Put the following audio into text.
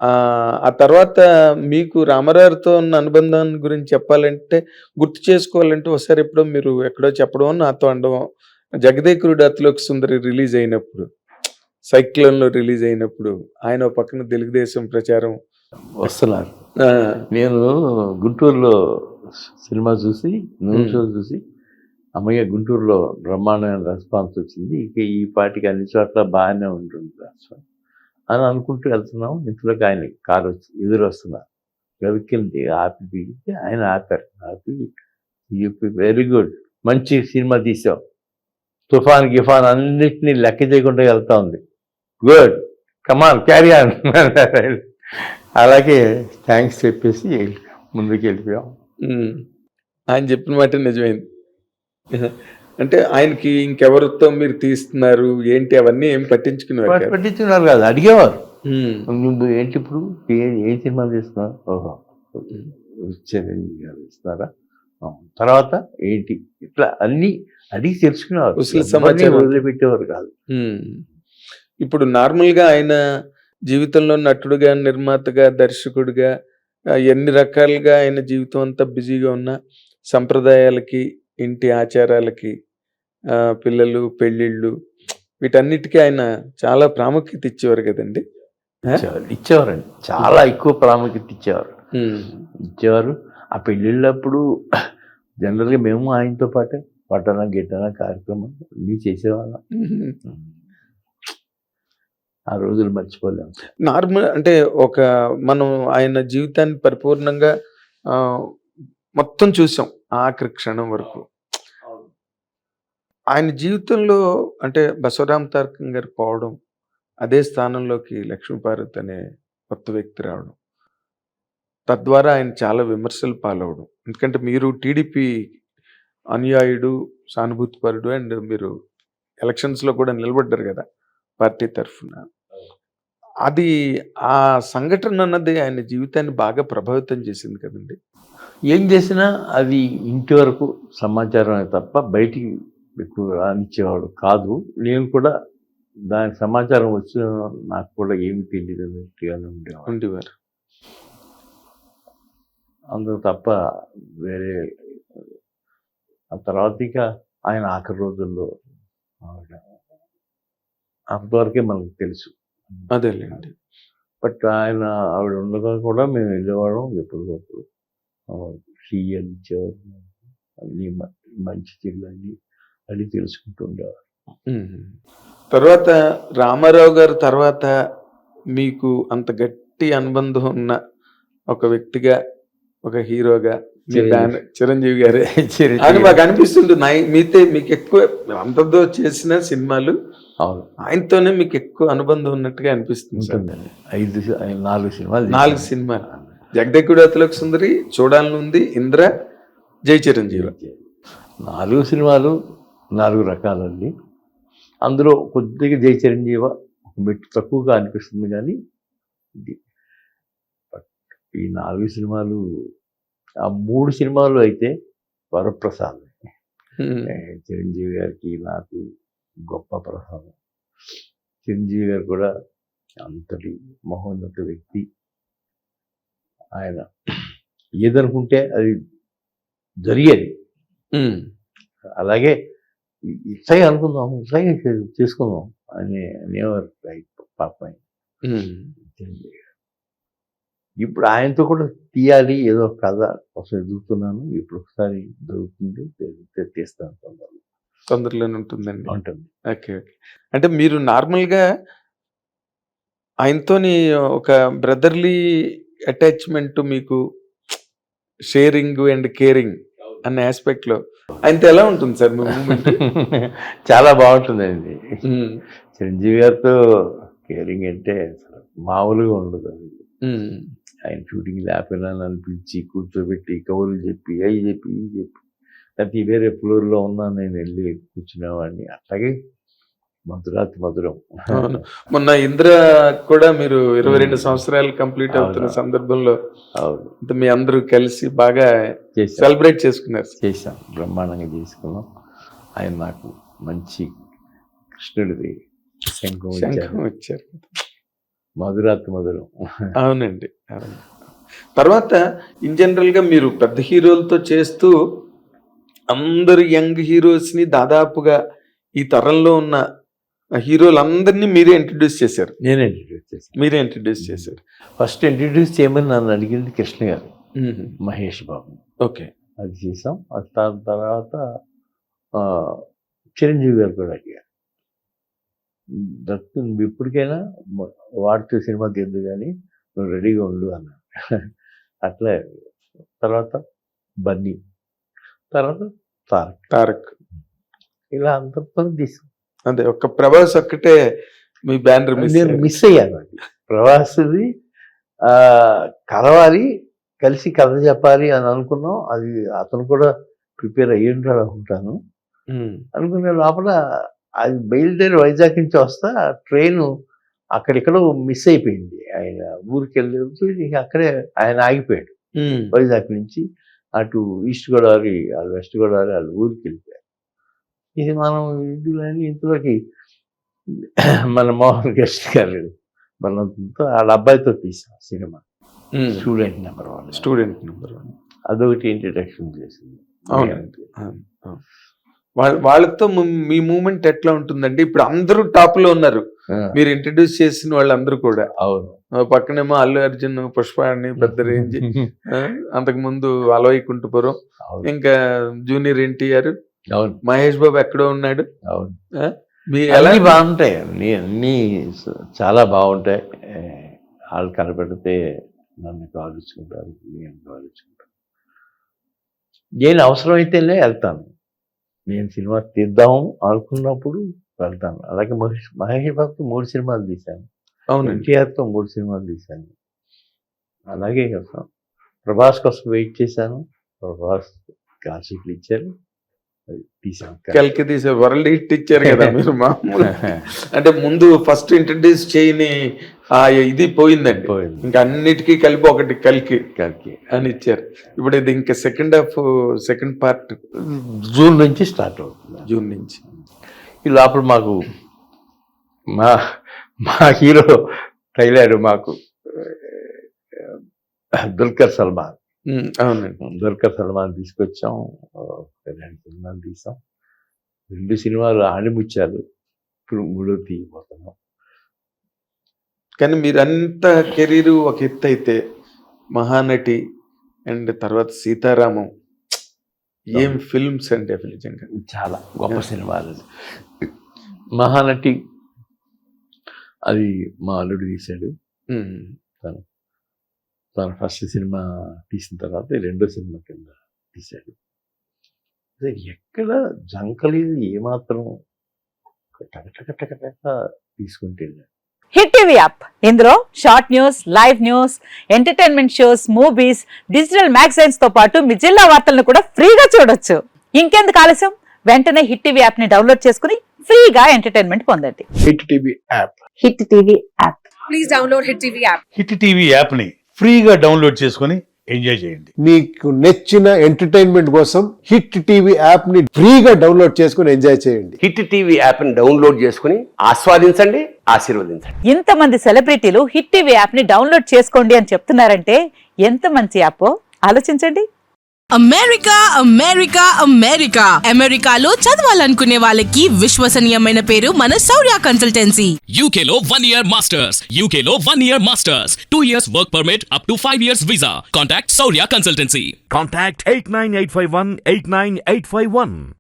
ఆ తర్వాత మీకు రామారావుతో ఉన్న అనుబంధం గురించి చెప్పాలంటే, గుర్తు చేసుకోవాలంటే ఒకసారి ఎప్పుడో మీరు ఎక్కడో చెప్పడమో, నాతో అనడమో, 'జగదేకురుడు అతిలోక సుందరి' రిలీజ్ అయినప్పుడు, సైక్లోన్‌లో రిలీజ్ అయినప్పుడు, ఆయన ఓ పక్కన తెలుగుదేశం ప్రచారం వస్తున్నారు. ఆ! నేను గుంటూరులో సినిమా చూసి, నూనె షో చూసి, అమ్మయ్య గుంటూరులో బ్రహ్మాండమైన రెస్పాన్స్ వచ్చింది. ఇక ఈ పాటికి అన్ని చోట్ల బాగానే ఉంటుంది రెస్పాన్స్ అని అనుకుంటూ వెళ్తున్నాం. ఇంట్లోకి ఆయన కారు వచ్చి ఎదురొస్తున్నారు. గవిక్కింది ఆపి దిగితే ఆయన ఆపారు. ఆపి చెప్పి వెరీ గుడ్, మంచి సినిమా తీసావు, తుఫాన్ గిఫాన్ అన్నిటినీ లెక్క చేయకుండా వెళ్తా ఉంది, గుడ్, కమాన్ క్యారీ ఆన్. అలాగే థ్యాంక్స్ చెప్పేసి ముందుకు వెళ్ళిపోయాం. ఆయన చెప్పిన మాట నిజమైంది. అంటే ఆయనకి ఇంకెవరితో మీరు తీస్తున్నారు ఏంటి అవన్నీ ఏం పట్టించుకునేవారు కాదు. పట్టించుకున్నారు కాదు, అడిగేవారు. ఉమ్, నువ్వు ఏంటి ఇప్పుడు ఏ సినిమా తీస్తున్నావు? ఓహో, చిరంజీవి గారు ఇస్తున్నారా? తర్వాత ఏంటి? ఇట్లా అన్ని అడిగి తెలుసుకునేవారు. అసలు సమాచారం వదిలిపెట్టేవారు కాదు. ఇప్పుడు నార్మల్గా ఆయన జీవితంలో నటుడుగా, నిర్మాతగా, దర్శకుడిగా ఎన్ని రకాలుగా ఆయన జీవితం అంతా బిజీగా ఉన్న సంప్రదాయాలకి, ఇంటి ఆచారాలకి, పిల్లలు, పెళ్ళిళ్ళు, వీటన్నిటికీ ఆయన చాలా ప్రాముఖ్యత ఇచ్చేవారు కదండి. ఇచ్చేవారండి, చాలా ఎక్కువ ప్రాముఖ్యత ఇచ్చేవారు. ఆ పెళ్ళిళ్ళప్పుడు జనరల్గా మేము ఆయనతో పాటే పట్టణ గిట్టన కార్యక్రమం అన్నీ చేసేవాళ్ళం. ఆ రోజులు మర్చిపోలేము. నార్మల్ అంటే మనం ఆయన జీవితాన్ని పరిపూర్ణంగా మొత్తం చూసాం ఆఖరి క్షణం వరకు. ఆయన జీవితంలో అంటే బసవరామ తారకం గారు పోవడం, అదే స్థానంలోకి లక్ష్మీపార్వతి అనే కొత్త వ్యక్తి రావడం, తద్వారా ఆయన చాలా విమర్శలు పాలవడం. ఎందుకంటే మీరు టీడీపీ అనుయాయుడు, సానుభూతిపరుడు, అండ్ మీరు ఎలక్షన్స్లో కూడా నిలబడ్డారు కదా పార్టీ తరఫున. అది ఆ సంఘటన అన్నది ఆయన జీవితాన్ని బాగా ప్రభావితం చేసింది కదండి. ఏం చేసినా అది ఇంటి వరకు సమాచారమే తప్ప బయటికి ఎక్కువ రానిచ్చేవాడు కాదు. నేను కూడా దాని సమాచారం వచ్చిన నాకు కూడా ఏమి తెలియదు అన్నట్టుగానే ఉండేవారు. అందుకు తప్ప వేరే. ఆ తర్వాత ఇక ఆయన ఆఖరి రోజుల్లో అంతవరకే మనకు తెలుసు. అదేలేండి. బట్ ఆవిడ ఉండగా కూడా మేము వెళ్ళేవాళ్ళం ఎప్పటికప్పుడు. సీఎల్ ఇచ్చేవారు, అన్నీ మంచి చెల్లని అని తెలుసుకుంటూ ఉండేవారు. తర్వాత రామారావు గారు తర్వాత మీకు అంత గట్టి అనుబంధం ఉన్న ఒక వ్యక్తిగా, ఒక హీరోగా చిరంజీవి గారే అని మాకు అనిపిస్తుంది. మీకు ఎక్కువ అంతతో చేసిన సినిమాలు ఆయనతోనే మీకు ఎక్కువ అనుబంధం ఉన్నట్టుగా అనిపిస్తుంది. 4 సినిమాలు 'జగదేకుడు అతిలోక సుందరి', 'చూడాలని ఉంది', 'ఇంద్ర', 'జై చిరంజీవి'. 4 సినిమాలు 4 రకాలండి. అందులో కొద్దిగా 'జై చిరంజీవి' మెట్టు తక్కువగా అనిపిస్తుంది. కానీ ఈ 4 సినిమాలు, ఆ 3 సినిమాలు అయితే వరప్రసాదం. చిరంజీవి గారికి నాకు గొప్ప ప్రసాదం. చిరంజీవి గారు కూడా అంతటి మహోన్నత వ్యక్తి. ఆయన ఏదనుకుంటే అది జరిగేది. అలాగే ఇట్లాగే అనుకుందాం, ఇట్లాగే చేసుకుందాం అని అనేవారు పాప. ఇప్పుడు ఆయనతో కూడా తీయాలి, ఏదో కథ కోసం ఎదుగుతున్నాను. ఇప్పుడు ఒకసారి దొరుకుతుంది, తీస్తాను, తొందరలోనే ఉంటుందండి. ఓకే. అంటే మీరు నార్మల్గా ఆయనతోని ఒక బ్రదర్లీ అటాచ్మెంట్, మీకు షేరింగ్ అండ్ కేరింగ్ అనే ఆస్పెక్ట్లో ఆయనతో ఎలా ఉంటుంది సార్? చాలా బాగుంటుందండి. చిరంజీవి గారితో కేరింగ్ అంటే మామూలుగా ఉండదు. ఆయన షూటింగ్ లేకపోయినా నన్ను పిలిచి కూర్చోబెట్టి కబుర్లు చెప్పి అవి చెప్పి ఇవి చెప్పి, లేకపోతే వేరే ఫ్లోర్లో ఉన్నా నేను వెళ్ళి కూర్చునేవాడిని. అట్లాగే మధురాతి మధురం. మొన్న 'ఇంద్ర' కూడా మీరు 22 సంవత్సరాలు కంప్లీట్ అవుతున్న సందర్భంలో మీ అందరూ కలిసి బాగా సెలబ్రేట్ చేశాం. బ్రహ్మాండంగా చేసుకున్నాం. ఆయన నాకు మంచి కృష్ణుడిది శంఖం ఇచ్చారు. మధురాతి మధురం. అవునండి, అవును. తర్వాత ఇన్ జనరల్గా మీరు పెద్ద హీరోలతో చేస్తూ అందరు యంగ్ హీరోస్ని దాదాపుగా ఈ తరంలో ఉన్న హీరోలందరినీ మీరే ఇంట్రడ్యూస్ చేశారు. నేనే ఇంట్రడ్యూస్ చేశాను. మీరే ఇంట్రడ్యూస్ చేశారు. ఫస్ట్ ఇంట్రడ్యూస్ చేయమని నన్ను అడిగింది కృష్ణ గారు, మహేష్ బాబు. ఓకే. అది చేసాం. అది తర్వాత చిరంజీవి గారు కూడా అడిగారు, దత్తు నువ్వు ఇప్పటికైనా వాడితో సినిమా తీద్దు కానీ నువ్వు రెడీగా ఉండు అన్నాడు. అట్లే తర్వాత బన్నీ, తర్వాత తారక్ ఇలా అందరితో తీసాం. అదే ఒక్క ప్రభాస్ ఒక్కటే మీ బ్యానర్ నేను మిస్ అయ్యాను. అది ప్రవాసుది కలవాలి, కలిసి కథ చెప్పాలి అని అనుకున్నాం. అది అతను కూడా ప్రిపేర్ అయ్యి ఉంటాడు అనుకుంటాను. అనుకునే లోపల అది బయలుదేరి వైజాగ్ నుంచి వస్తా ట్రైన్ అక్కడిక్కడో మిస్ అయిపోయింది. ఆయన ఊరికి వెళ్ళి ఇంకా అక్కడే ఆయన ఆగిపోయాడు. వైజాగ్ నుంచి అటు ఈస్ట్ గోదావరి, వాళ్ళు వెస్ట్ గోదావరి, వాళ్ళు ఊరికి వెళ్ళిపోయారు. ఇది మనం ఇంట్లోకి మన మోహన్ కృష్ణ గారు బలవంతంతో వాళ్ళ అబ్బాయితో తీసాం సినిమా, స్టూడెంట్ నెంబర్ 1. అదొకటి ఇంట్రడక్షన్ చేసింది. అవునండి. వాళ్ళతో మీ మూమెంట్ ఎట్లా ఉంటుందండి? ఇప్పుడు అందరూ టాప్ లో ఉన్నారు, మీరు ఇంట్రడ్యూస్ చేసిన వాళ్ళందరూ కూడా. అవును. పక్కనేమో అల్లు అర్జున్, పుష్పాణి పెద్ద రేంజ్, అంతకు ముందు అలవైకుంఠపురం, ఇంకా జూనియర్ ఎన్టీఆర్, మహేష్ బాబు ఎక్కడో ఉన్నాడు. అవును. ఎలా బాగుంటాయి అన్నీ చాలా బాగుంటాయి. వాళ్ళు కనపెడితే నన్ను కావాల్చుకుంటారు, నేను కావాల్చుకుంటాను. నేను అవసరమైతేనే వెళ్తాను. నేను సినిమా తీద్దాం అనుకున్నప్పుడు వెళ్తాను. అలాగే మహేష్ బాబుతో 3 సినిమాలు తీశాను. అవును. ఎన్టీఆర్తో 3 సినిమాలు తీశాను. అలాగే ప్రభాస్ కోసం వెయిట్ చేశాను. ప్రభాస్ కాశీకి ఇచ్చారు, తీసాను. కలికి తీసారు, వరల్డ్ హిట్ ఇచ్చారు కదా మీరు. మామూలు అంటే ముందు ఫస్ట్ ఇంట్రడ్యూస్ చేయని ఇది పోయిందండి, ఇంకా అన్నిటికీ కలిపి ఒకటి కలికి అని ఇచ్చారు. ఇప్పుడు ఇది ఇంకా సెకండ్ పార్ట్ జూన్ నుంచి స్టార్ట్ అవుతుంది. జూన్ నుంచి. ఈ లోపల మాకు మా హీరో తగిలాడు మాకు, దుల్కర్ సల్మాన్. అవునండి. దుల్కర్ సల్మాన్ తీసుకొచ్చాం. 2 సినిమాలు తీసాం. 2 సినిమాలు ఆణిముచ్చాలు. ఇప్పుడు 3వ తీయబోతున్నాం. కానీ మీరంతా కెరీర్ ఒక ఎత్తు అయితే, మహానటి అండ్ తర్వాత సీతారామం, ఏం ఫిల్మ్స్ అంటే నిజంగా చాలా గొప్ప సినిమాలు. మహానటి అది మా అల్లుడు తీశాడు. తన ఫస్ట్ సినిమా తీసిన తర్వాత 2వ సినిమా కింద తీశాడు. ఎక్కడ జంకలేదు, ఏమాత్రం టక తీసుకుంటే. హిట్ టీవీ యాప్, ఇందులో short news, live news, entertainment shows, movies, digital magazines తో పాటు మీ జిల్లా వార్తలను కూడా ఫ్రీగా చూడొచ్చు. ఇంకెందుకు ఆలస్యం, వెంటనే హిట్ టీవీ యాప్ ని డౌన్లోడ్ చేసుకుని ఫ్రీగా ఎంటర్టైన్మెంట్ పొందండి. Hit TV app. Hit TV app. Please download hit TV app. Hit TV app ని ఫ్రీగా డౌన్లోడ్ చేసుకుని ఎంజాయ్ చేయండి. మీకు నచ్చిన ఎంటర్టైన్మెంట్ కోసం హిట్ టీవీ యాప్ ని ఫ్రీగా డౌన్లోడ్ చేసుకుని ఎంజాయ్ చేయండి. హిట్ టీవీ యాప్ ని డౌన్లోడ్ చేసుకుని ఆస్వాదించండి, ఆశీర్వదించండి. ఇంతమంది సెలబ్రిటీలు హిట్ టీవీ యాప్ ని డౌన్లోడ్ చేసుకోండి అని చెప్తున్నారంటే ఎంత మంచి యాప్ ఆలోచించండి. అమెరికా అమెరికా అమెరికా అమెరికాలో చదవాలనుకునే వాళ్ళకి విశ్వసనీయమైన పేరు మన శౌర్య కన్సల్టెన్సీ. UK లో 1 year masters, UK లో 1 year masters, 2 years work permit up to 5 years visa. Contact Saurya Consultancy. Contact 89851 89851.